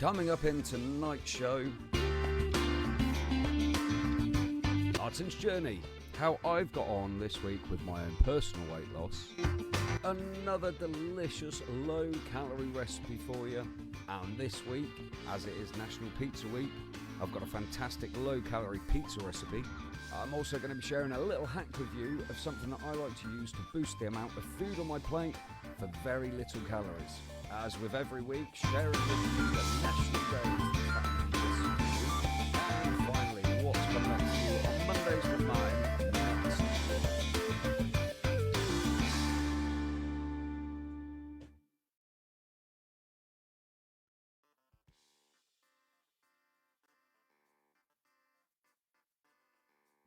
Coming up in tonight's show, Martin's Journey, how I've got on this week with my own personal weight loss, another delicious low-calorie recipe for you, and this week, as it is National Pizza Week, I've got a fantastic low-calorie pizza recipe. I'm also going to be sharing a little hack with you of something that I like to use to boost the amount of food on my plate for very little calories. As with every week, sharing with you the national days that's happening this week. And finally, what's coming up to you on Mondays with Martin next.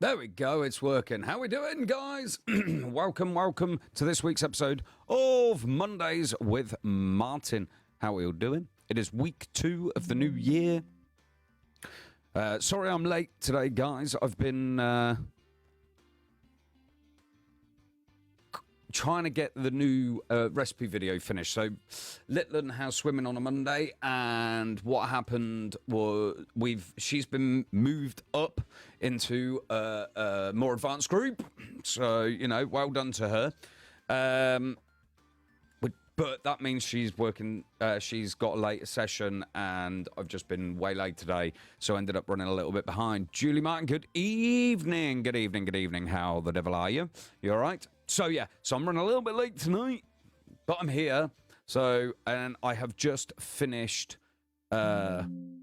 There we go, it's working. How we doing, guys? welcome to this week's episode of Mondays with Martin. How are we all doing? It is week 2 of the new year. Sorry I'm late today, guys. I've been trying to get the new recipe video finished. So, Litland House Swimming on a Monday, and what happened was she's been moved up into a more advanced group. So, you know, well done to her. But that means she's working, she's got a later session, and I've just been way late today, so I ended up running a little bit behind. Julie Martin, good evening. Good evening. How the devil are you? You all right? So, yeah, so I'm running a little bit late tonight, but I'm here. So, and I have just finished sorting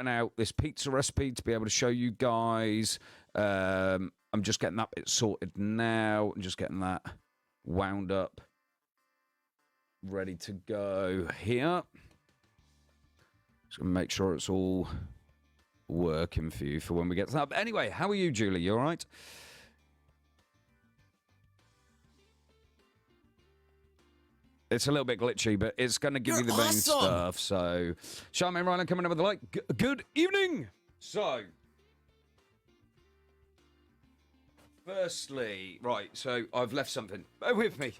out this pizza recipe to be able to show you guys. I'm just getting that bit sorted now and just getting that wound up, ready to go here. Just going to make sure it's all working for you for when we get to that. But anyway, how are you, Julie? You all right? It's a little bit glitchy, but it's going to give you the main stuff. So, Charmaine Ryland coming up with the light. Good evening. So, firstly, right, so I've left something. Bear with me.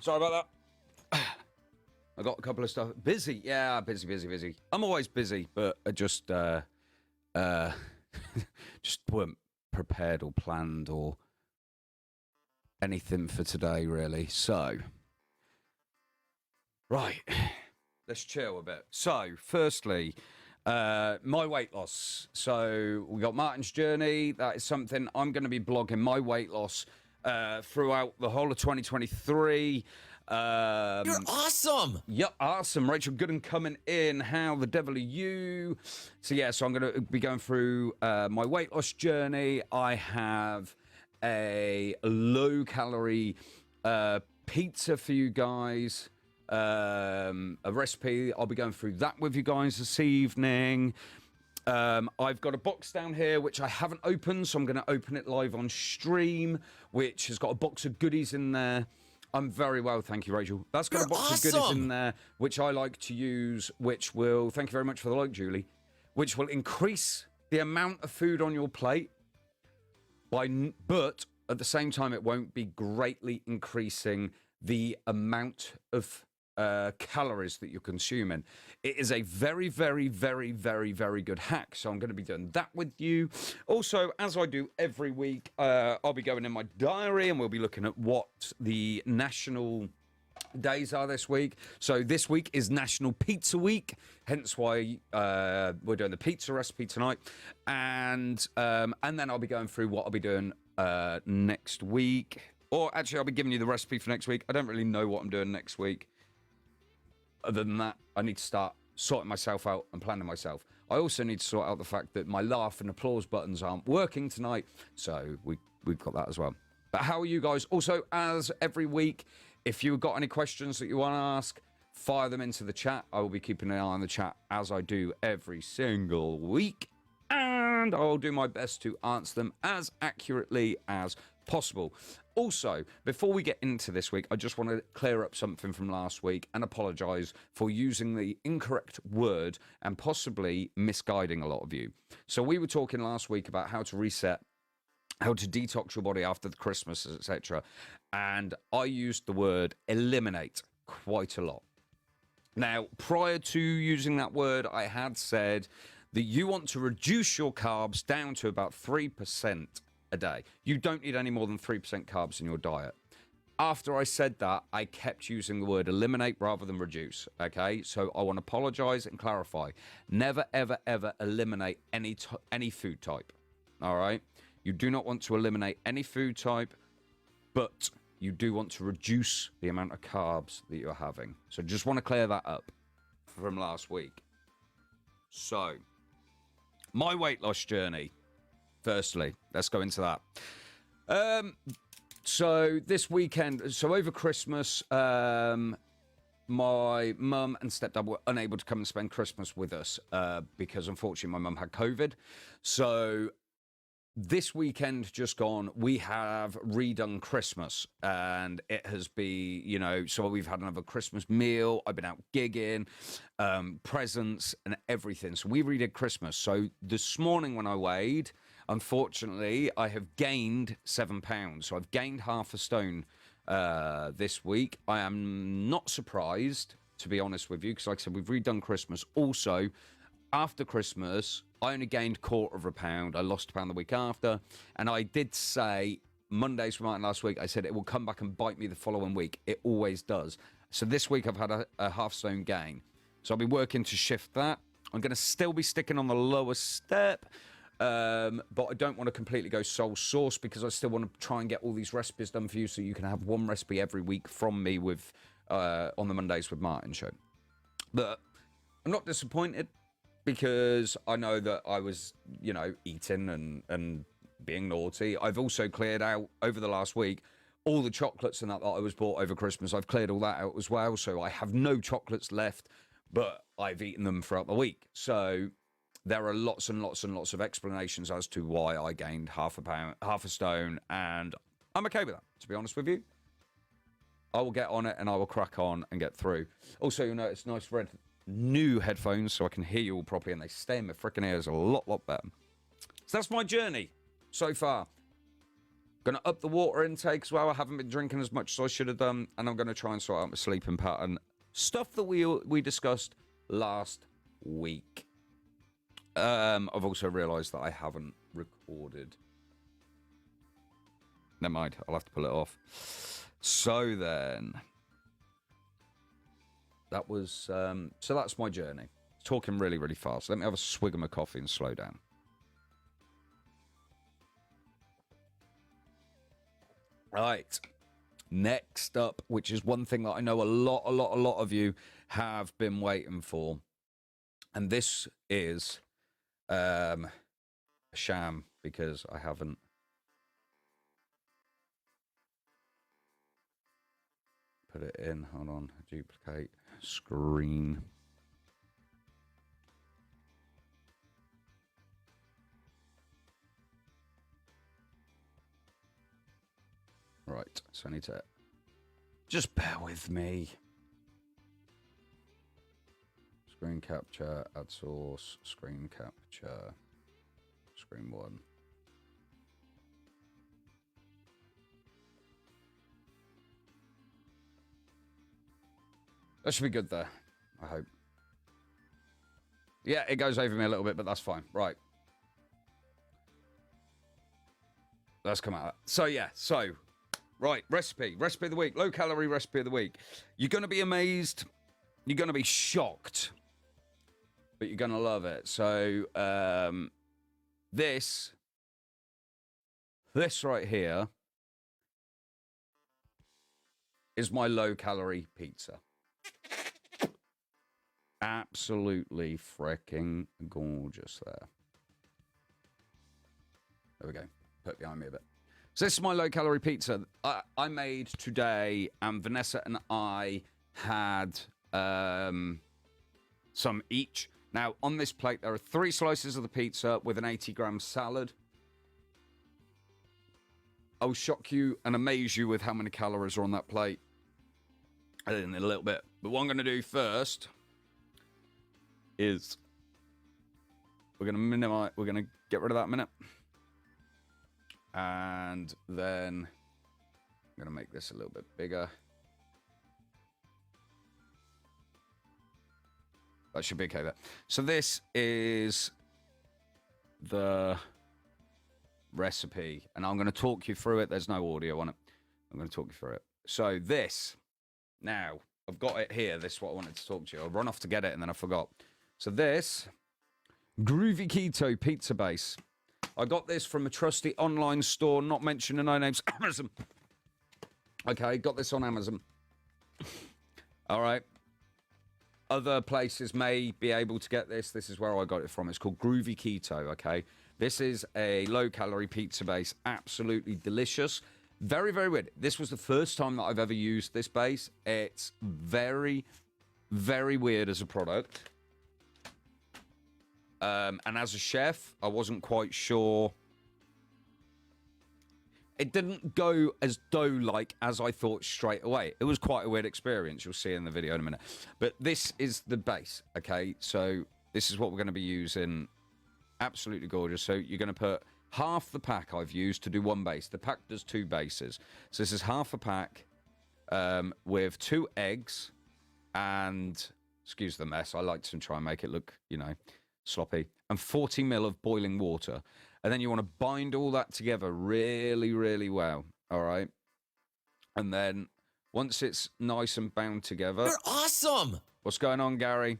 Sorry about that. I got a couple of stuff. Busy. Yeah, busy. I'm always busy, but I just weren't prepared or planned or anything for today, really. So, right. Let's chill a bit. So, firstly, my weight loss. So, we got Martin's Journey. That is something I'm going to be blogging my weight loss throughout the whole of 2023. You're awesome. Yep, awesome. Rachel Gooden coming in. How the devil are you? So yeah, so I'm going to be going through my weight loss journey. I have a low-calorie pizza for you guys. A recipe. I'll be going through that with you guys this evening. I've got a box down here which I haven't opened, so I'm going to open it live on stream, which has got a box of goodies in there. I'm very well, thank you, Rachel. That's got a box of goodies in there, which I like to use, which will, thank you very much for the like, Julie, which will increase the amount of food on your plate, but at the same time, it won't be greatly increasing the amount of calories that you're consuming. It is a very good hack, so I'm going to be doing that with you. Also, as I do every week, I'll be going in my diary and we'll be looking at what the national days are this week. So this week is National Pizza Week, hence why we're doing the pizza recipe tonight, and then I'll be going through what I'll be doing next week. Or actually, I'll be giving you the recipe for next week. I don't really know what I'm doing next week. Other than that, I need to start sorting myself out and planning myself. I also need to sort out the fact that my laugh and applause buttons aren't working tonight, so we've got that as well. But how are you guys? Also, as every week, if you've got any questions that you want to ask, fire them into the chat. I will be keeping an eye on the chat as I do every single week. and I'll do my best to answer them as accurately as possible. Also, before we get into this week, I just want to clear up something from last week and apologise for using the incorrect word and possibly misguiding a lot of you. So we were talking last week about how to reset, how to detox your body after the Christmas, etc. And I used the word eliminate quite a lot. Now, prior to using that word, I had said that you want to reduce your carbs down to about 3% a day. You don't need any more than 3% carbs in your diet. After I said that, I kept using the word eliminate rather than reduce, okay? So I want to apologize and clarify. Never, ever, ever eliminate any food type, all right? You do not want to eliminate any food type, but you do want to reduce the amount of carbs that you're having. So just want to clear that up from last week. So, my weight loss journey. Firstly, let's go into that. So this weekend, so over Christmas, my mum and stepdad were unable to come and spend Christmas with us because unfortunately my mum had COVID. So this weekend just gone, we have redone Christmas, and it has been, you know, so we've had another Christmas meal. I've been out gigging, presents and everything. So we redid Christmas. So this morning when I weighed, unfortunately, I have gained 7 pounds. So I've gained half a stone this week. I am not surprised, to be honest with you, because like I said, we've redone Christmas. Also, after Christmas, I only gained £1/4 pound. I lost £1 the week after. And I did say, Mondays from last week, I said it will come back and bite me the following week. It always does. So this week I've had a half stone gain. So I'll be working to shift that. I'm going to still be sticking on the lower step. But I don't want to completely go sole source because I still want to try and get all these recipes done for you so you can have one recipe every week from me with on the Mondays with Martin show. But I'm not disappointed because I know that I was, you know, eating and being naughty. I've also cleared out over the last week all the chocolates and that I was bought over Christmas. I've cleared all that out as well. So I have no chocolates left, but I've eaten them throughout the week. So there are lots and lots and lots of explanations as to why I gained half a stone, and I'm okay with that, to be honest with you. I will get on it and I will crack on and get through. Also, you'll notice nice red new headphones so I can hear you all properly and they stay in my freaking ears a lot better. So that's my journey so far. Gonna up the water intake as well. I haven't been drinking as much as I should have done, and I'm gonna try and sort out my sleeping pattern. Stuff that we discussed last week. I've also realised that I haven't recorded. Never mind, I'll have to pull it off. So then, that was, so that's my journey. Talking really, really fast. Let me have a swig of my coffee and slow down. Right. Next up, which is one thing that I know a lot of you have been waiting for. And this is a sham because I haven't put it in. Hold on, duplicate screen. Right, so I need to just bear with me. Screen capture, add source, screen capture, screen one. That should be good there, I hope. Yeah, it goes over me a little bit, but that's fine. Right. Let's come out. So, yeah, so, right, recipe of the week, low calorie recipe of the week. You're going to be amazed. You're going to be shocked. But you're going to love it. So, this right here is my low-calorie pizza. Absolutely freaking gorgeous there. There we go. Put it behind me a bit. So this is my low-calorie pizza I made today, and Vanessa and I had some each. Now, on this plate, there are 3 slices of the pizza with an 80-gram salad. I'll shock you and amaze you with how many calories are on that plate in a little bit. But what I'm going to do first is we're going to get rid of that in a minute. And then I'm going to make this a little bit bigger. That should be okay there. So this is the recipe, and I'm going to talk you through it. There's no audio on it. I'm going to talk you through it. So this, now, I've got it here. This is what I wanted to talk to you. I'll run off to get it, and then I forgot. So this, Groovy Keto Pizza Base. I got this from a trusty online store, not mentioning no names, Amazon. Okay, got this on Amazon. All right. Other places may be able to get this. This is where I got it from. It's called Groovy Keto, okay? This is a low-calorie pizza base. Absolutely delicious. Very, very weird. This was the first time that I've ever used this base. It's very, very weird as a product. And as a chef, I wasn't quite sure. It didn't go as dough-like as I thought straight away. It was quite a weird experience. You'll see in the video in a minute. But this is the base, okay? So this is what we're going to be using. Absolutely gorgeous. So you're going to put half the pack I've used to do one base. The pack does 2 bases. So this is half a pack with 2 eggs and, excuse the mess, I like to try and make it look, you know, sloppy, and 40 ml of boiling water. And then you want to bind all that together really, really well. All right. And then once it's nice and bound together. You're awesome. What's going on, Gary?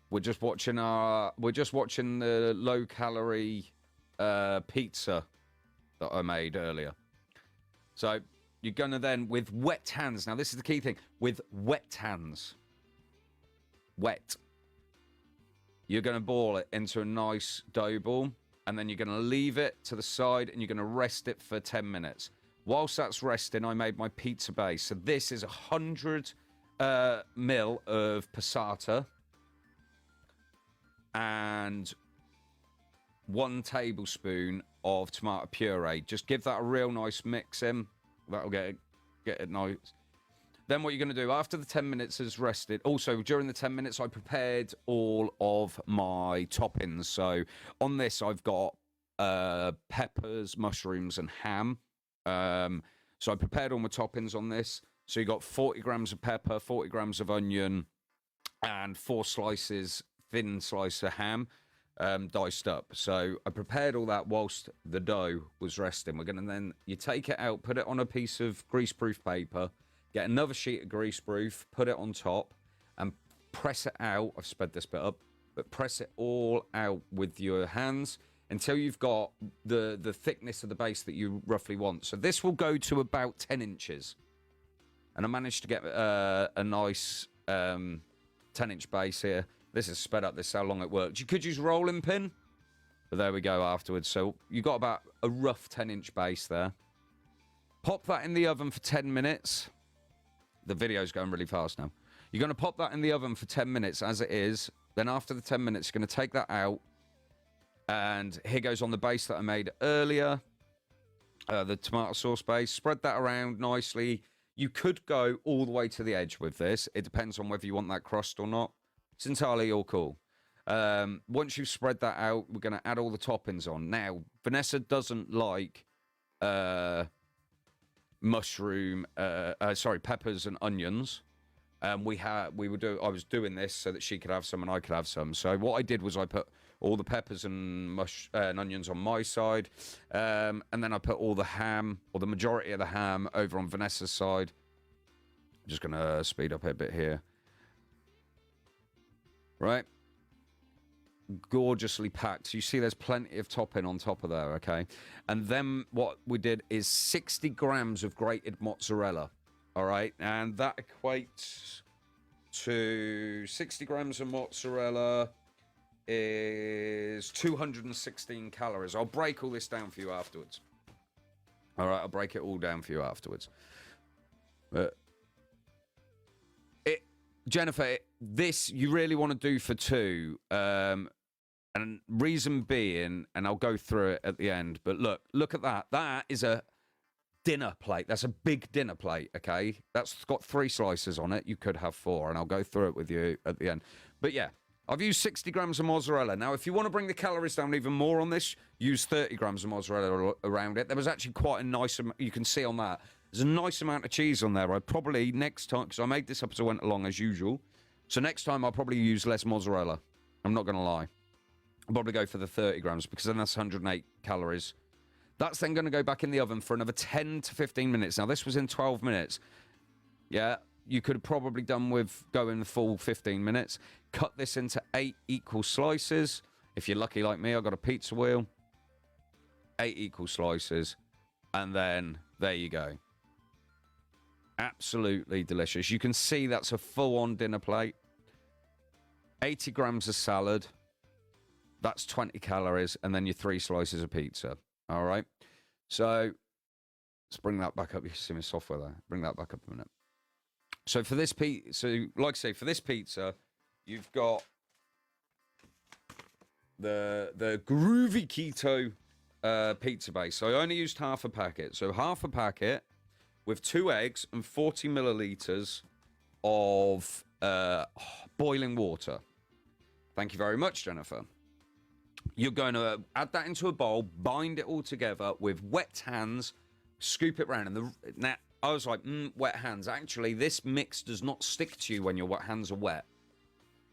We're just watching the low calorie pizza that I made earlier. So you're gonna then, with wet hands. Now this is the key thing. With wet hands. Wet. You're gonna ball it into a nice dough ball. And then you're going to leave it to the side and you're going to rest it for 10 minutes. Whilst that's resting, I made my pizza base. So this is 100 ml of passata and 1 tablespoon of tomato puree. Just give that a real nice mix in. That'll get it nice. Then what you're going to do after the 10 minutes has rested. Also, during the 10 minutes, I prepared all of my toppings. So on this, I've got peppers, mushrooms, and ham. So I prepared all my toppings on this. So you got 40 grams of pepper, 40 grams of onion, and 4 slices, thin slice of ham, diced up. So I prepared all that whilst the dough was resting. We're going to then, you take it out, put it on a piece of greaseproof paper, get another sheet of greaseproof, put it on top, and press it out. I've sped this bit up, but press it all out with your hands until you've got the thickness of the base that you roughly want. So this will go to about 10 inches. And I managed to get a nice 10-inch base here. This is sped up. This is how long it worked. You could use rolling pin, but there we go afterwards. So you got about a rough 10-inch base there. Pop that in the oven for 10 minutes. The video's going really fast now. You're going to pop that in the oven for 10 minutes as it is. Then after the 10 minutes, you're going to take that out. And here goes on the base that I made earlier. The tomato sauce base. Spread that around nicely. You could go all the way to the edge with this. It depends on whether you want that crust or not. It's entirely all cool. Once you've spread that out, we're going to add all the toppings on. Now, Vanessa doesn't like peppers and onions. I was doing this so that she could have some and I could have some. So what I did was I put all the peppers and onions on my side, and then I put all the ham, or the majority of the ham, over on Vanessa's side. I'm just gonna speed up a bit here. Right, gorgeously packed. So you see there's plenty of topping on top of there, okay? And then what we did is 60 grams of grated mozzarella, all right? And that equates to 60 grams of mozzarella is 216 calories. I'll break all this down for you afterwards. All right, I'll break it all down for you afterwards. But Jennifer, this you really want to do for two. And reason being, and I'll go through it at the end, but look at that. That is a dinner plate. That's a big dinner plate, okay? That's got 3 slices on it. You could have 4, and I'll go through it with you at the end. But yeah, I've used 60 grams of mozzarella. Now, if you want to bring the calories down even more on this, use 30 grams of mozzarella around it. There was actually quite a nice amount, you can see on that. There's a nice amount of cheese on there. I probably, next time, because I made this up as I went along as usual, so next time I'll probably use less mozzarella. I'm not going to lie. I'll probably go for the 30 grams because then that's 108 calories. That's then going to go back in the oven for another 10 to 15 minutes. Now, this was in 12 minutes. Yeah, you could have probably done with going the full 15 minutes. Cut this into 8 equal slices. If you're lucky like me, I've got a pizza wheel. 8 equal slices. And then, there you go. Absolutely delicious. You can see that's a full-on dinner plate. 80 grams of salad. That's 20 calories, and then your 3 slices of pizza. All right? So, let's bring that back up. You can see my software there. Bring that back up a minute. So, for this pizza, so like I say, for this pizza, you've got the Groovy Keto pizza base. So, I only used half a packet. So, half a packet with 2 eggs and 40 milliliters of boiling water. Thank you very much, Jennifer. You're going to add that into a bowl, bind it all together with wet hands, scoop it round. And now I was like, wet hands. Actually, this mix does not stick to you when your hands are wet.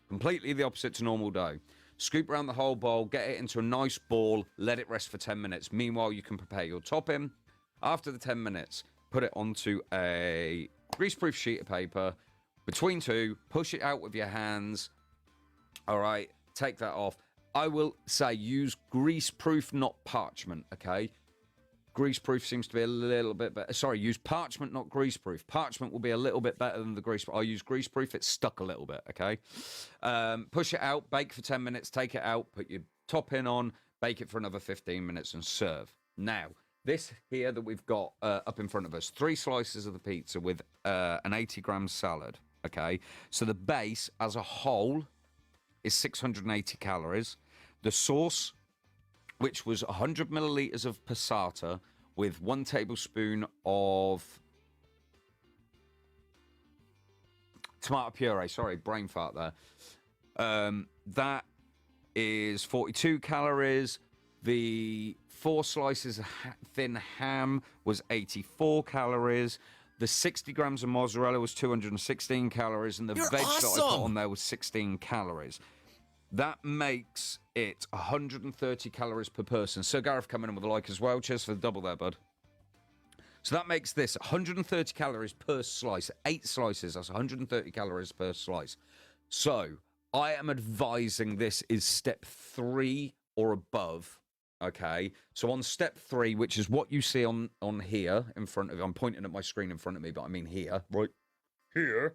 Completely the opposite to normal dough. Scoop around the whole bowl, get it into a nice ball, let it rest for 10 minutes. Meanwhile, you can prepare your topping. After the 10 minutes, put it onto a greaseproof sheet of paper. Between 2, push it out with your hands. All right, take that off. I will say use greaseproof, not parchment, okay? Greaseproof seems to be a little bit better. Sorry, use parchment, not greaseproof. Parchment will be a little bit better than the greaseproof. I use greaseproof, it's stuck a little bit, okay? Push it out, bake for 10 minutes, take it out, put your topping on, bake it for another 15 minutes and serve. Now, this here that we've got up in front of us, 3 slices of the pizza with an 80-gram salad, okay? So the base as a whole is 680 calories. The sauce, which was 100 milliliters of passata with 1 tablespoon of tomato puree. Sorry, brain fart there. That is 42 calories. The 4 slices of thin ham was 84 calories. The 60 grams of mozzarella was 216 calories, and the veg that I put on there was 16 calories. That makes it 130 calories per person. So Gareth coming in with a like as well. Cheers for the double there, bud. So that makes this 130 calories per slice. 8 slices, that's 130 calories per slice. So I am advising this is step 3 or above. Okay, so on step 3, which is what you see on here in front of you, I'm pointing at my screen in front of me, but I mean here, right here.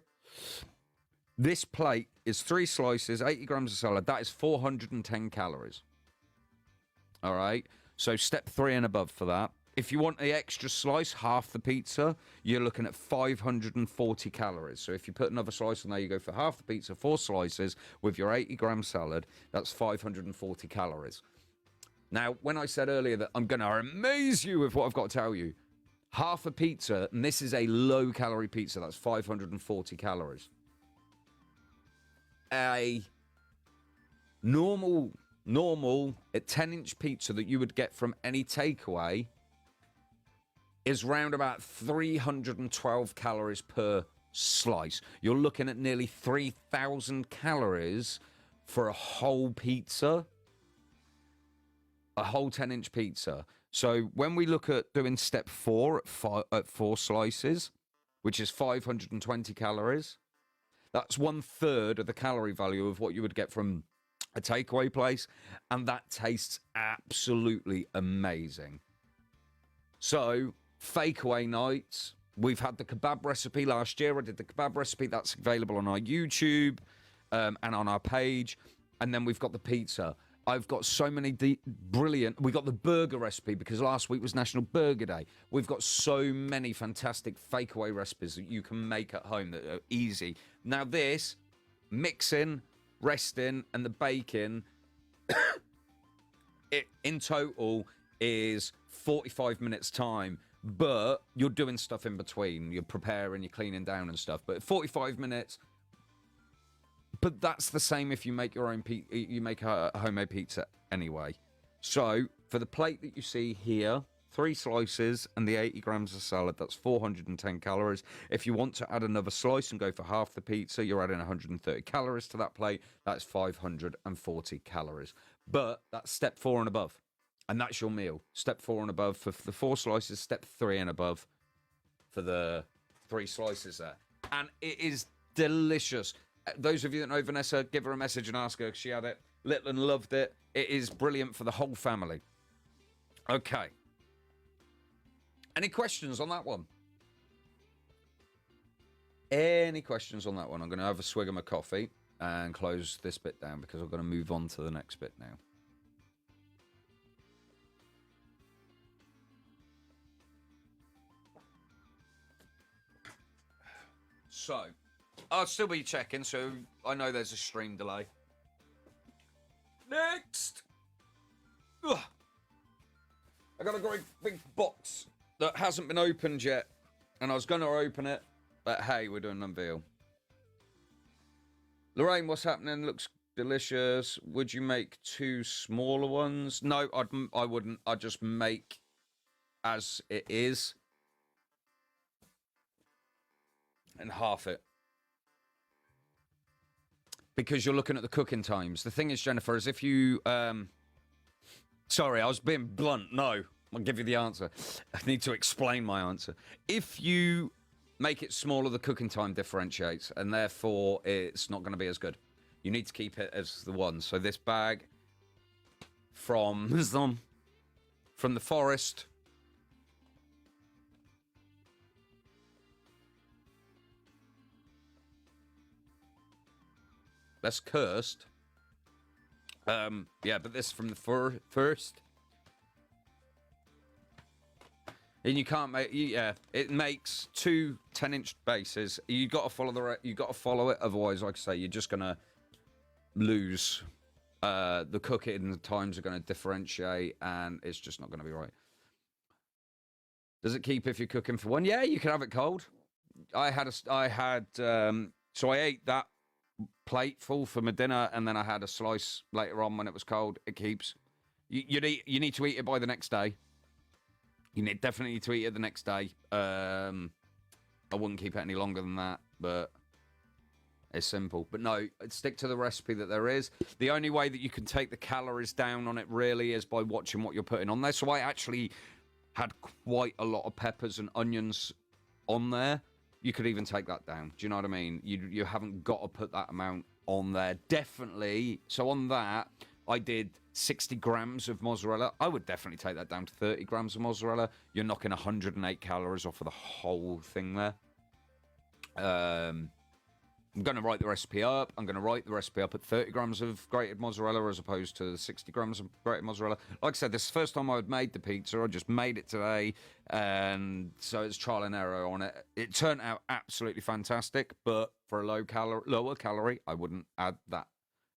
This plate is 3 slices, 80 grams of salad. That is 410 calories. All right, so step 3 and above for that. If you want the extra slice, half the pizza, you're looking at 540 calories. So if you put another slice on there, you go for half the pizza, 4 slices with your 80-gram salad. That's 540 calories. Now, when I said earlier that I'm going to amaze you with what I've got to tell you, half a pizza, and this is a low-calorie pizza, that's 540 calories. A normal 10-inch pizza that you would get from any takeaway is round about 312 calories per slice. You're looking at nearly 3,000 calories for a whole pizza. A whole 10-inch pizza. So when we look at doing step 4 at 4 slices, which is 520 calories, that's 1/3 of the calorie value of what you would get from a takeaway place, and that tastes absolutely amazing. So fake away nights. We've had the kebab recipe last year. I did the kebab recipe. That's available on our YouTube and on our page. And then we've got the pizza. I've got so many brilliant... We got the burger recipe because last week was National Burger Day. We've got so many fantastic fake away recipes that you can make at home that are easy. Now this mixing, resting, and the baking, it in total is 45 minutes time. But you're doing stuff in between. You're preparing, you're cleaning down and stuff. But 45 minutes. But that's the same if you make your own you make a homemade pizza anyway. So for the plate that you see here, 3 slices and the 80 grams of salad, that's 410 calories. If you want to add another slice and go for half the pizza, you're adding 130 calories to that plate. That's 540 calories. But that's step 4 and above. And that's your meal. Step 4 and above for the 4 slices, step 3 and above for the 3 slices there. And it is delicious. Those of you that know Vanessa, give her a message and ask her if she had it. Little and loved it. It is brilliant for the whole family. Okay. Any questions on that one? Any questions on that one? I'm going to have a swig of my coffee and close this bit down because I'm going to move on to the next bit now. So, I'll still be checking, so I know there's a stream delay. Next! Ugh. I got a great big box that hasn't been opened yet, and I was going to open it, but hey, we're doing an unveil. Lorraine, what's happening? Looks delicious. Would you make 2 smaller ones? No, I wouldn't. I'd just make as it is. And half it. Because you're looking at the cooking times. The thing is, Jennifer, is if you... Sorry, I was being blunt. No, I'll give you the answer. I need to explain my answer. If you make it smaller, the cooking time differentiates, and therefore it's not going to be as good. You need to keep it as the one. So this bag from the forest... That's cursed. Yeah, but this from the first. And you can't make. Yeah, it makes 2 10-inch bases. You got to follow you got to follow it. Otherwise, like I say, you're just gonna lose. The cooking times are going to differentiate, and it's just not going to be right. Does it keep if you're cooking for one? Yeah, you can have it cold. So I ate that plate full for my dinner, and then I had a slice later on when it was cold. It keeps. You need to eat it by the next day. Definitely need to eat it the next day. I wouldn't keep it any longer than that, but it's simple. But no, stick to the recipe that there is. The only way that you can take the calories down on it really is by watching what you're putting on there. So I actually had quite a lot of peppers and onions on there. You could even take that down. Do you know what I mean? You haven't got to put that amount on there. Definitely. So on that, I did 60 grams of mozzarella. I would definitely take that down to 30 grams of mozzarella. You're knocking 108 calories off of the whole thing there. I'm going to write the recipe up. I'm going to write the recipe up at 30 grams of grated mozzarella as opposed to 60 grams of grated mozzarella. Like I said, this is the first time I had made the pizza. I just made it today, and so it's trial and error on it. It turned out absolutely fantastic, but for a lower calorie, I wouldn't add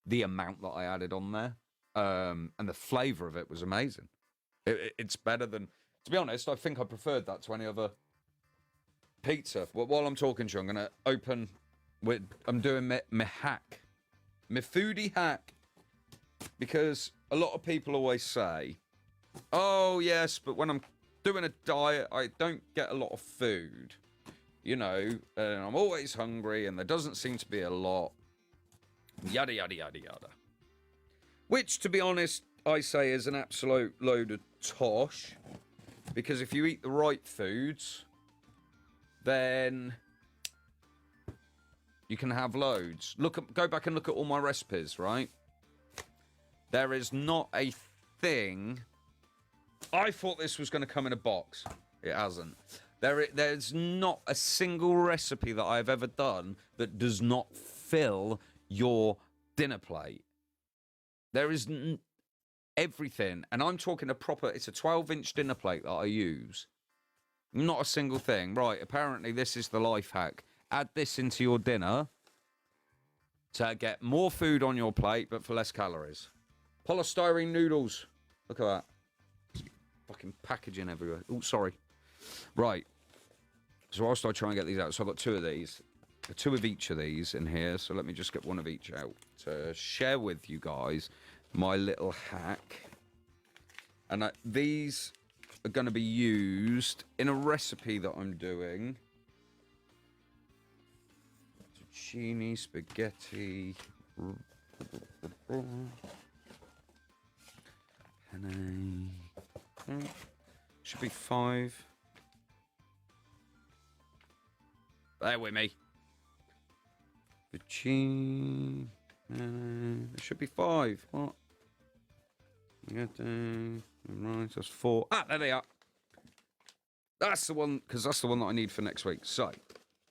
the amount that I added on there. And the flavour of it was amazing. It's better than, to be honest, I think I preferred that to any other pizza. Well, while I'm talking to you, I'm going to open... I'm doing my hack, my foodie hack, because a lot of people always say, oh yes, but when I'm doing a diet, I don't get a lot of food, and I'm always hungry, and there doesn't seem to be a lot, yada, yada, yada, yada. Which, to be honest, I say is an absolute load of tosh, because if you eat the right foods, then... you can have loads. Go back and look at all my recipes, right? There is not a thing. I thought this was going to come in a box. It hasn't. There's not a single recipe that I've ever done that does not fill your dinner plate. There is everything. And I'm talking it's a 12-inch dinner plate that I use. Not a single thing. Right, apparently this is the life hack. Add this into your dinner, to get more food on your plate, but for less calories. Polystyrene noodles. Look at that. Fucking packaging everywhere. Oh, sorry. Right. So whilst I try and get these out, so I've got two of these. Two of each of these in here. So let me just get one of each out to share with you guys my little hack. And these are going to be used in a recipe that I'm doing. Zucchini, spaghetti, penne. Should be 5. Bear with me. Zucchini. It should be 5. What? Right, that's 4. Ah, there they are. That's the one, because that's the one that I need for next week. So,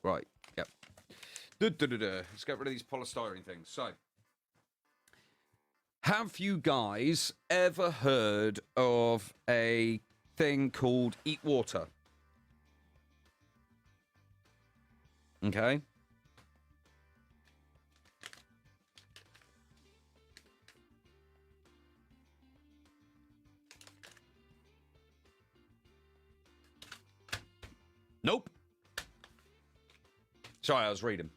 right, yep. Let's get rid of these polystyrene things. So, have you guys ever heard of a thing called Eat Water? Okay. Nope. Sorry, I was reading.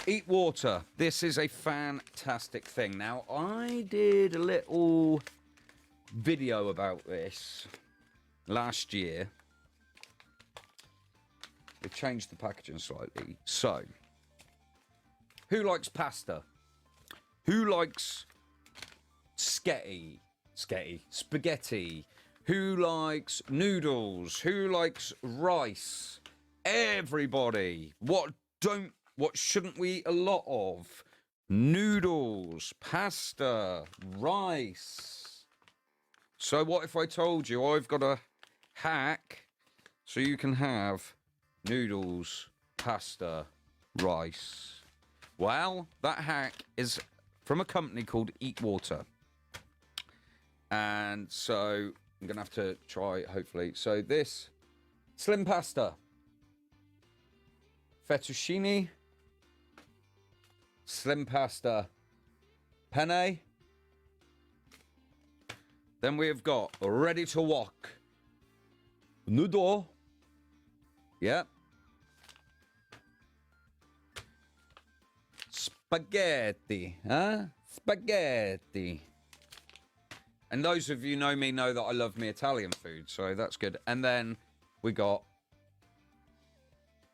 Eat Water. This is a fantastic thing. Now, I did a little video about this last year. We've changed the packaging slightly. So, who likes pasta? Who likes spaghetti? Who likes noodles? Who likes rice? Everybody. What shouldn't we eat a lot of? Noodles, pasta, rice. So what if I told you I've got a hack so you can have noodles, pasta, rice? Well, that hack is from a company called Eat Water. And so I'm going to have to try, hopefully. So this, slim pasta, fettuccine, slim pasta, penne. Then we have got ready to wok, noodle. Yep. Spaghetti, huh? Spaghetti. And those of you know me know that I love me Italian food, so that's good. And then we got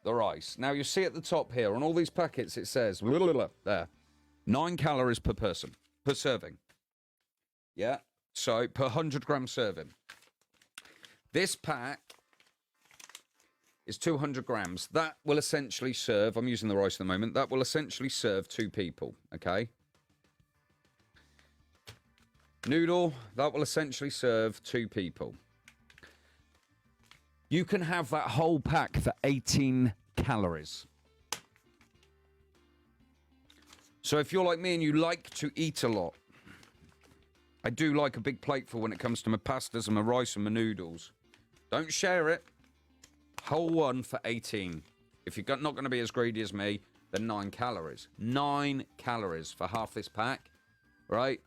the rice. Now, you see at the top here, on all these packets, it says, there, 9 calories per person, per serving. Yeah, so per 100-gram serving. This pack is 200 grams. That will essentially serve, I'm using the rice at the moment, that will essentially serve 2 people, okay? Noodle, that will essentially serve 2 people. You can have that whole pack for 18 calories. So if you're like me and you like to eat a lot, I do like a big plateful when it comes to my pastas and my rice and my noodles. Don't share it. Whole one for 18. If you're not going to be as greedy as me, then 9 calories. 9 calories for half this pack, right?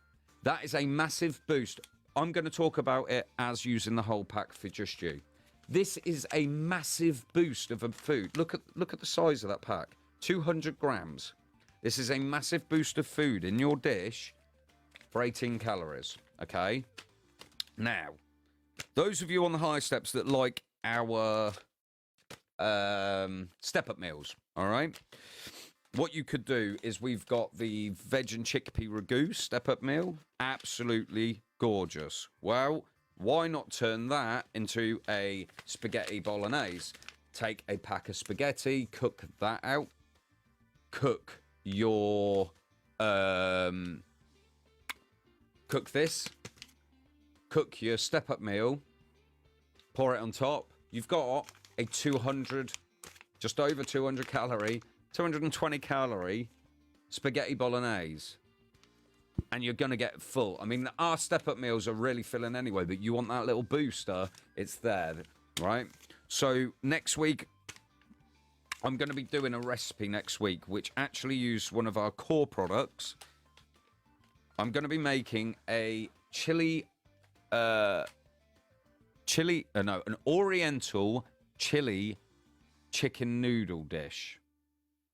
That is a massive boost. I'm going to talk about it as using the whole pack for just you. This is a massive boost of a food. Look at the size of that pack. 200 grams. This is a massive boost of food in your dish for 18 calories. Okay? Now, those of you on the high steps that like our step-up meals, all right? What you could do is we've got the veg and chickpea ragu step-up meal. Absolutely gorgeous. Well, why not turn that into a spaghetti bolognese? Take a pack of spaghetti, cook that out. Cook your... cook this. Cook your step-up meal. Pour it on top. You've got a 200, just over 200 calorie... 220 calorie spaghetti bolognese, and you're gonna get full. I mean, our step-up meals are really filling anyway, but you want that little booster, it's there, right? So next week I'm going to be doing a recipe next week, which actually used one of our core products. I'm going to be making a an Oriental chili chicken noodle dish.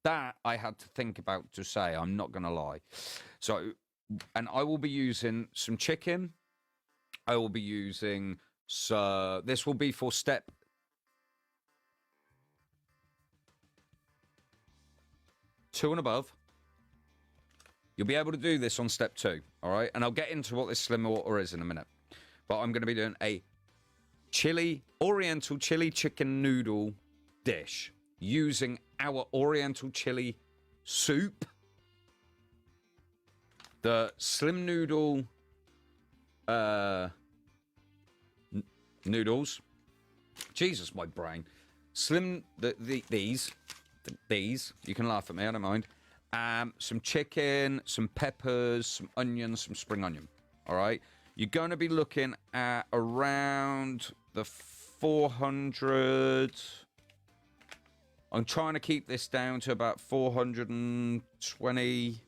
That I had to think about to say, I'm not going to lie. So, and I will be using some chicken. I will be using, this will be for step 2 and above. You'll be able to do this on step 2, all right? And I'll get into what this slim water is in a minute. But I'm going to be doing a Oriental chili chicken noodle dish using our Oriental chili soup, the slim noodle noodles. Jesus, my brain. These. You can laugh at me, I don't mind. Some chicken, some peppers, some onions, some spring onion. All right. You're going to be looking at around the 400. I'm trying to keep this down to about 420,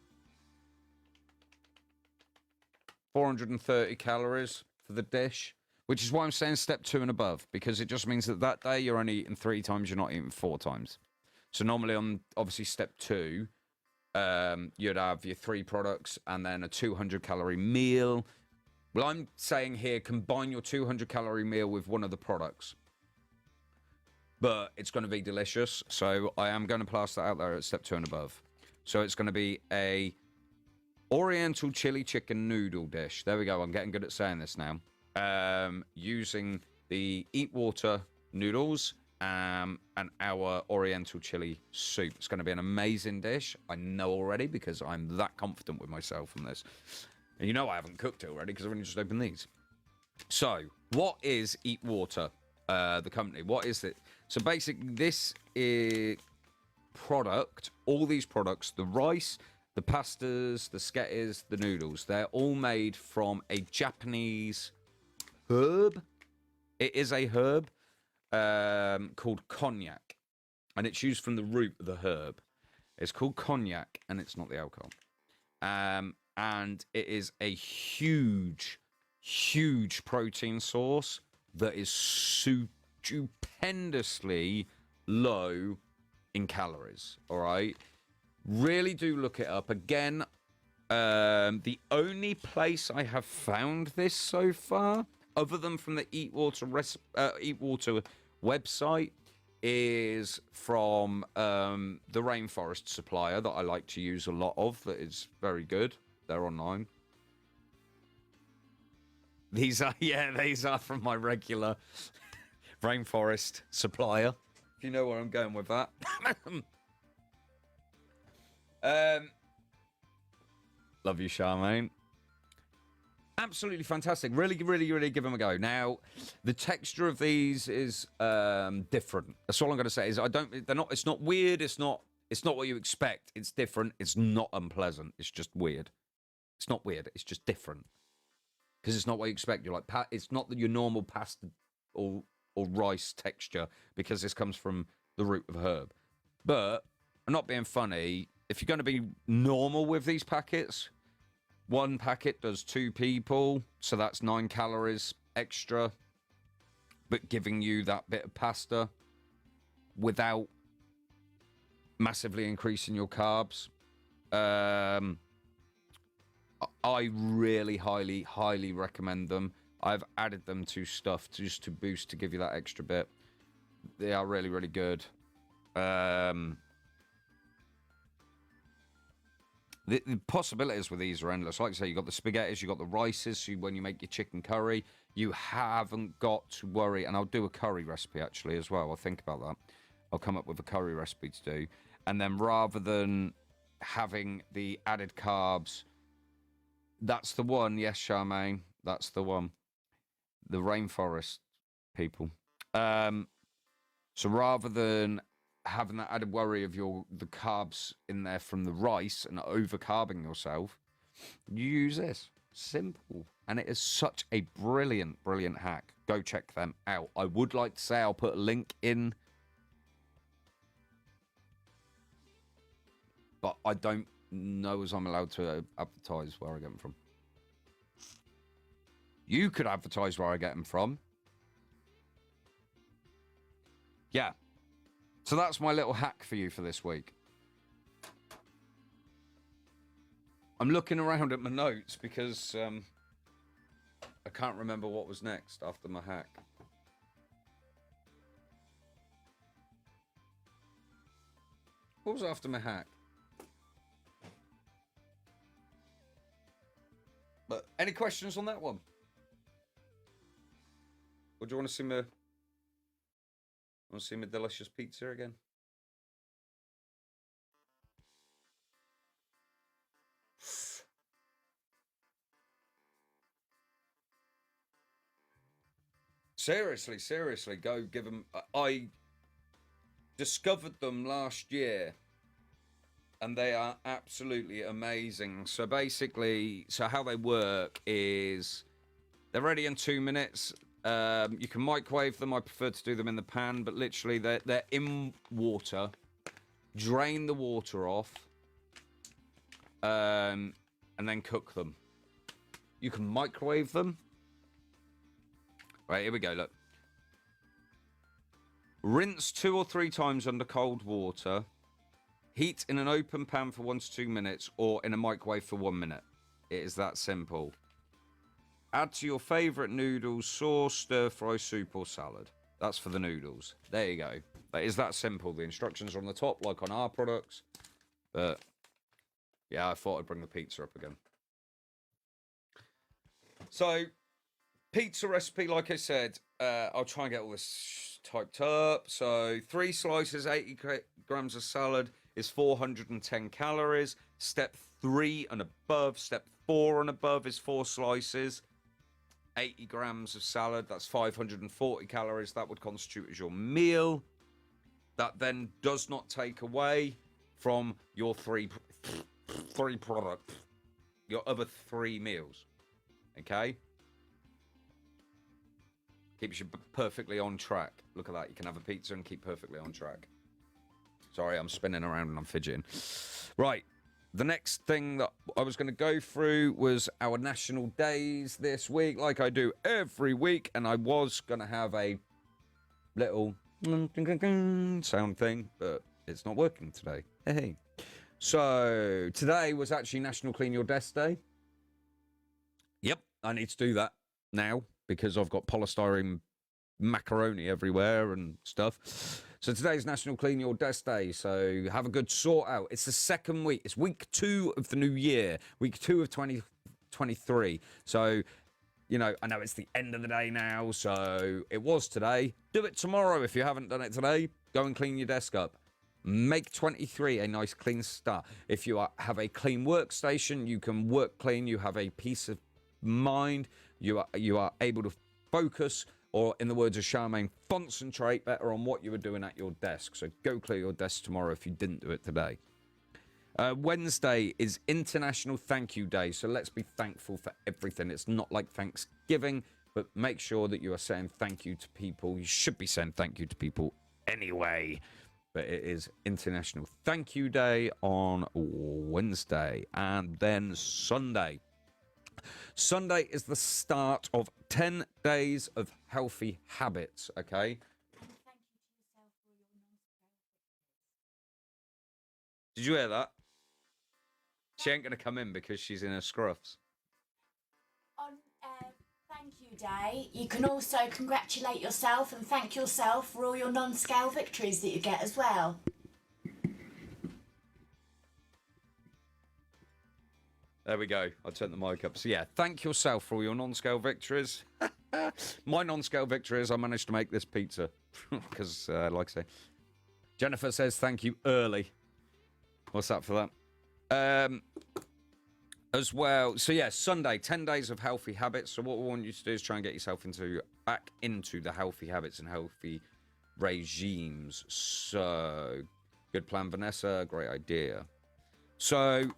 430 calories for the dish, which is why I'm saying step 2 and above, because it just means that day you're only eating 3 times, you're not eating 4 times. So normally on, obviously, step 2, you'd have your 3 products and then a 200-calorie meal. Well, I'm saying here, combine your 200-calorie meal with one of the products. But it's going to be delicious, so I am going to plaster that out there at step 2 and above. So it's going to be a Oriental chili chicken noodle dish. There we go. I'm getting good at saying this now. Using the Eat Water noodles and our Oriental chili soup. It's going to be an amazing dish. I know already because I'm that confident with myself on this. And you know I haven't cooked it already because I've only just opened these. So, what is Eat Water, the company? What is it? So basically, this is product, all these products, the rice, the pastas, the sketties, the noodles, they're all made from a Japanese herb. It is a herb called cognac, and it's used from the root of the herb. It's called cognac, and it's not the alcohol. And it is a huge, huge protein source that is stupendously low in calories. All right, really do look it up. Again, the only place I have found this so far, other than from the Eat Water website, is from the Rainforest supplier that I like to use a lot of. That is very good. They're online. These are from my regular Rainforest supplier. If you know where I'm going with that. Love you, Charmaine. Absolutely fantastic. Really, really, really give them a go. Now, the texture of these is different. That's all I'm going to say. Is it's not weird. It's not what you expect. It's different. It's not unpleasant. It's just weird. It's not weird. It's just different. Because it's not what you expect. You're like, it's not your normal pasta or rice texture, because this comes from the root of herb. But I'm not being funny. If you're going to be normal with these packets, one packet does 2 people, so that's 9 calories extra, but giving you that bit of pasta without massively increasing your carbs. I really highly, highly recommend them. I've added them to stuff just to boost, to give you that extra bit. They are really, really good. The possibilities with these are endless. Like I say, you got the spaghettis, you got the rices. So when you make your chicken curry, you haven't got to worry. And I'll do a curry recipe actually as well. I'll think about that. I'll come up with a curry recipe to do. And then rather than having the added carbs, that's the one. Yes, Charmaine, that's the one. The Rainforest people. So rather than having that added worry of the carbs in there from the rice and overcarbing yourself, you use this. Simple. And it is such a brilliant, brilliant hack. Go check them out. I would like to say I'll put a link in I don't know as I'm allowed to advertise where I get them from. You could advertise where I get them from. Yeah. So that's my little hack for you for this week. I'm looking around at my notes because I can't remember what was next after my hack. What was after my hack? But any questions on that one? Or do you want to see my delicious pizza again? Seriously, go give them. I discovered them last year, and they are absolutely amazing. So basically, how they work is they're ready in 2 minutes. You can microwave them. I prefer to do them in the pan, but literally they're in water. Drain the water off, and then cook them. You can microwave them. Right, here we go, look. Rinse 2 or 3 times under cold water. Heat in an open pan for 1 to 2 minutes or in a microwave for 1 minute. It is that simple. Add to your favourite noodles, sauce, stir-fry, soup or salad. That's for the noodles. There you go. That is that simple. The instructions are on the top, like on our products. But, yeah, I thought I'd bring the pizza up again. So, pizza recipe, like I said, I'll try and get all this typed up. So 3 slices, 80 grams of salad is 410 calories. Step 3 and above. Step 4 and above is 4 slices, 80 grams of salad. That's 540 calories. That would constitute as your meal. That then does not take away from your three products, your other 3 meals. Okay? Keeps you perfectly on track. Look at that. You can have a pizza and keep perfectly on track. Sorry, I'm spinning around and I'm fidgeting. Right. The next thing that I was going to go through was our national days this week, like I do every week. And I was going to have a little sound thing, but it's not working today. Hey. So today was actually National Clean Your Desk Day. Yep, I need to do that now, because I've got polystyrene macaroni everywhere and stuff. So today's National Clean Your Desk Day. So have a good sort out. It's the second week. It's week 2 of the new year. Week 2 of 2023. So, you know, I know it's the end of the day now. So it was today. Do it tomorrow if you haven't done it today. Go and clean your desk up. Make 23 a nice clean start. If you have a clean workstation, you can work clean. You have a peace of mind. You are able to focus, or in the words of Charmaine, concentrate better on what you were doing at your desk. So go clear your desk tomorrow if you didn't do it today. Wednesday is International Thank You Day. So let's be thankful for everything. It's not like Thanksgiving, but make sure that you are saying thank you to people. You should be saying thank you to people anyway. But it is International Thank You Day on Wednesday. And then Sunday. Sunday is the start of 10 days of healthy habits, okay? Did you hear that? She ain't going to come in because she's in her scruffs. On Thank You Day, you can also congratulate yourself and thank yourself for all your non-scale victories that you get as well. There we go. I'll turn the mic up. So, yeah, thank yourself for all your non-scale victories. My non-scale victory is I managed to make this pizza. Because, like I say, Jennifer says thank you early. What's that for that? As well. So, yeah, Sunday, 10 days of healthy habits. So, what we want you to do is try and get yourself back into the healthy habits and healthy regimes. So, good plan, Vanessa. Great idea. So,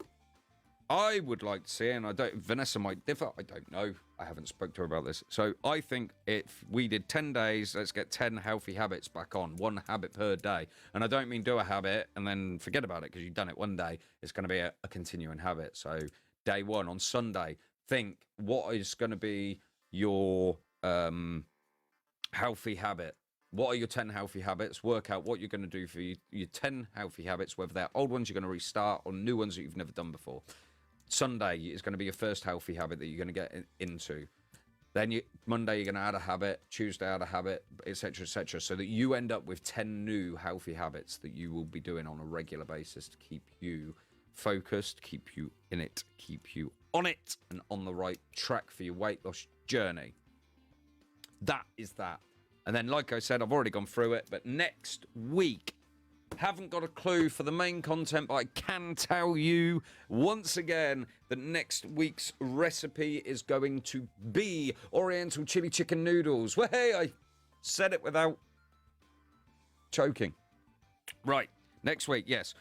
I would like to see, and I don't. Vanessa might differ. I don't know. I haven't spoke to her about this. So I think if we did 10 days, let's get 10 healthy habits back on, 1 habit per day. And I don't mean do a habit and then forget about it because you've done it one day. It's going to be a continuing habit. So day 1 on Sunday, think what is going to be your healthy habit. What are your 10 healthy habits? Work out what you're going to do for your 10 healthy habits, whether they're old ones you're going to restart or new ones that you've never done before. Sunday is going to be your first healthy habit that you're going to get into. Then Monday, you're going to add a habit. Tuesday, add a habit, etc., etc. So that you end up with 10 new healthy habits that you will be doing on a regular basis to keep you focused, keep you in it, keep you on it, and on the right track for your weight loss journey. That is that. And then, like I said, I've already gone through it, but next week, haven't got a clue for the main content, but I can tell you once again that next week's recipe is going to be Oriental chili chicken noodles. Well, hey, I said it without choking. Right, next week, yes.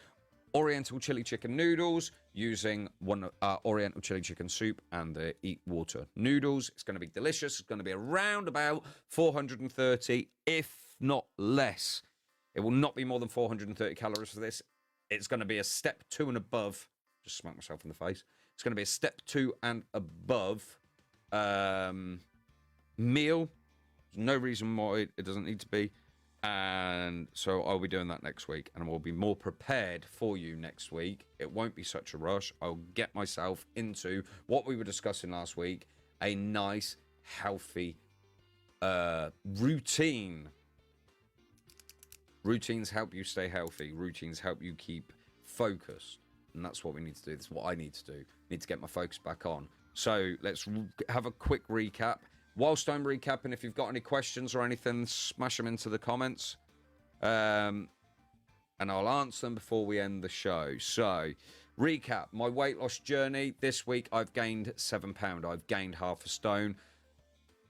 Oriental chili chicken noodles using one Oriental chili chicken soup and the Eat Water noodles. It's going to be delicious. It's going to be around about 430, if not less. It will not be more than 430 calories for this. It's going to be a step 2 and above. Just smack myself in the face. It's going to be a step 2 and above meal. There's no reason why it doesn't need to be. And so I'll be doing that next week, and we'll be more prepared for you next week. It won't be such a rush. I'll get myself into what we were discussing last week, a nice, healthy routine. Routines help you stay healthy. Routines help you keep focused. And that's what we need to do. That's what I need to do. I need to get my focus back on. So let's have a quick recap. Whilst I'm recapping, if you've got any questions or anything, smash them into the comments. And I'll answer them before we end the show. So, recap. My weight loss journey. This week, I've gained 7 pounds. I've gained half a stone.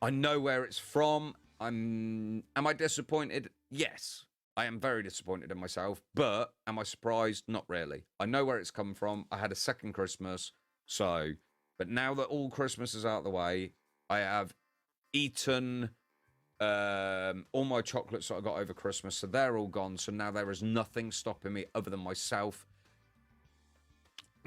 I know where it's from. Am I disappointed? Yes. I am very disappointed in myself. But am I surprised? Not really. I know where it's come from. I had a second Christmas. So, but now that all Christmas is out of the way, I have eaten all my chocolates that I got over Christmas, so they're all gone. So now there is nothing stopping me other than myself.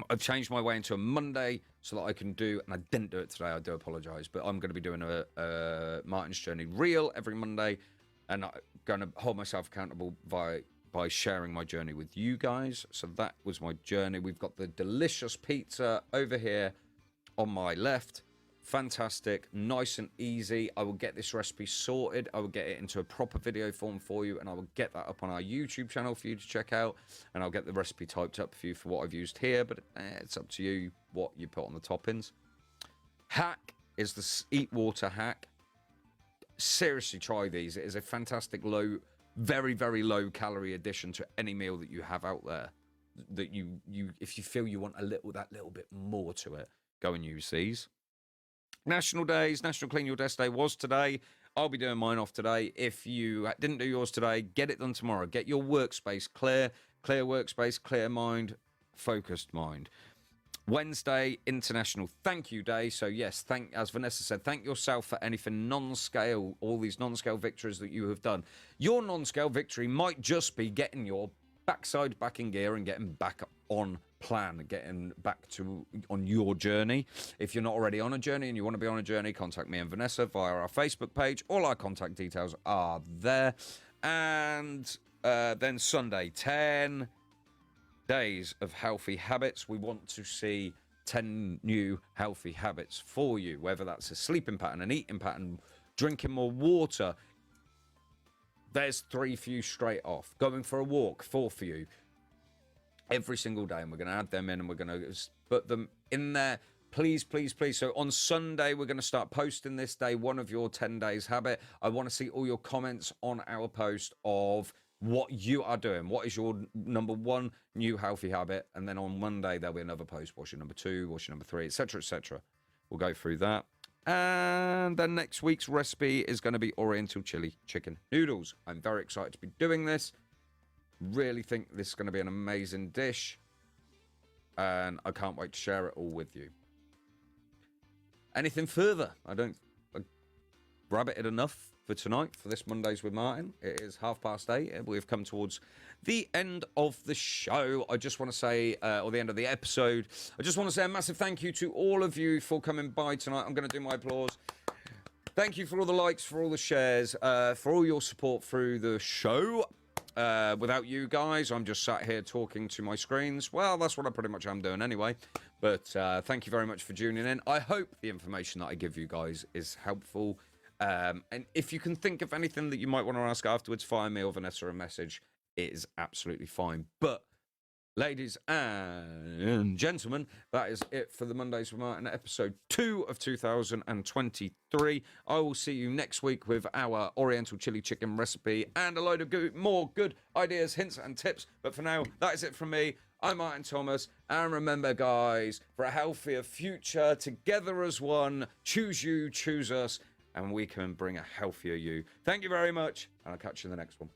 I've changed my way into a Monday so that I can do, and I didn't do it today, I do apologize, but I'm going to be doing a Martin's Journey reel every Monday, and I'm going to hold myself accountable by sharing my journey with you guys. So that was my journey. We've got the delicious pizza over here on my left. Fantastic, nice and easy. I will get this recipe sorted. I will get it into a proper video form for you, and I will get that up on our YouTube channel for you to check out, and I'll get the recipe typed up for you for what I've used here, but it's up to you what you put on the toppings. Hack is the Eat Water hack. Seriously, try these. It is a fantastic low, very, very low calorie addition to any meal that you have out there. That you if you feel you want that little bit more to it, go and use these. National Days, National Clean Your Desk Day was today. I'll be doing mine off today. If you didn't do yours today, get it done tomorrow. Get your workspace clear workspace, clear mind, focused mind. Wednesday, International Thank You Day. So yes, as Vanessa said, thank yourself for anything non-scale, all these non-scale victories that you have done. Your non-scale victory might just be getting your backside back in gear and getting back on plan, getting back on your journey. If you're not already on a journey and you want to be on a journey, contact me and Vanessa via our Facebook page. All our contact details are there. And then Sunday, 10 days of healthy habits. We want to see 10 new healthy habits for you, whether that's a sleeping pattern, an eating pattern, drinking more water. There's 3 for you straight off. Going for a walk, 4 for you. Every single day, and we're going to add them in, and we're going to put them in there. Please, please, please. So on Sunday, we're going to start posting this day, one of your 10 days habit. I want to see all your comments on our post of what you are doing. What is your number 1 new healthy habit? And then on Monday, there'll be another post. What's your number 2? What's your number 3? Etc., etc. We'll go through that. And then next week's recipe is going to be Oriental chili chicken noodles. I'm very excited to be doing this. Really think this is going to be an amazing dish. and I can't wait to share it all with you. Anything further? I rabbited enough for tonight, for this Mondays with Martin. It is 8:30. We've come towards the end of the show. I just want to say, or the end of the episode, I just want to say a massive thank you to all of you for coming by tonight. I'm going to do my applause. Thank you for all the likes, for all the shares, for all your support through the show. Without you guys, I'm just sat here talking to my screens. Well, that's what I pretty much am doing anyway. But thank you very much for tuning in. I hope the information that I give you guys is helpful. And if you can think of anything that you might want to ask afterwards, fire me or Vanessa a message. It is absolutely fine. But, ladies and gentlemen, that is it for the Mondays with Martin, episode 2 of 2023. I will see you next week with our Oriental chili chicken recipe and a load of more good ideas, hints, and tips. But for now, that is it from me. I'm Martin Thomas. And remember, guys, for a healthier future, together as one, choose you, choose us, and we can bring a healthier you. Thank you very much, and I'll catch you in the next one.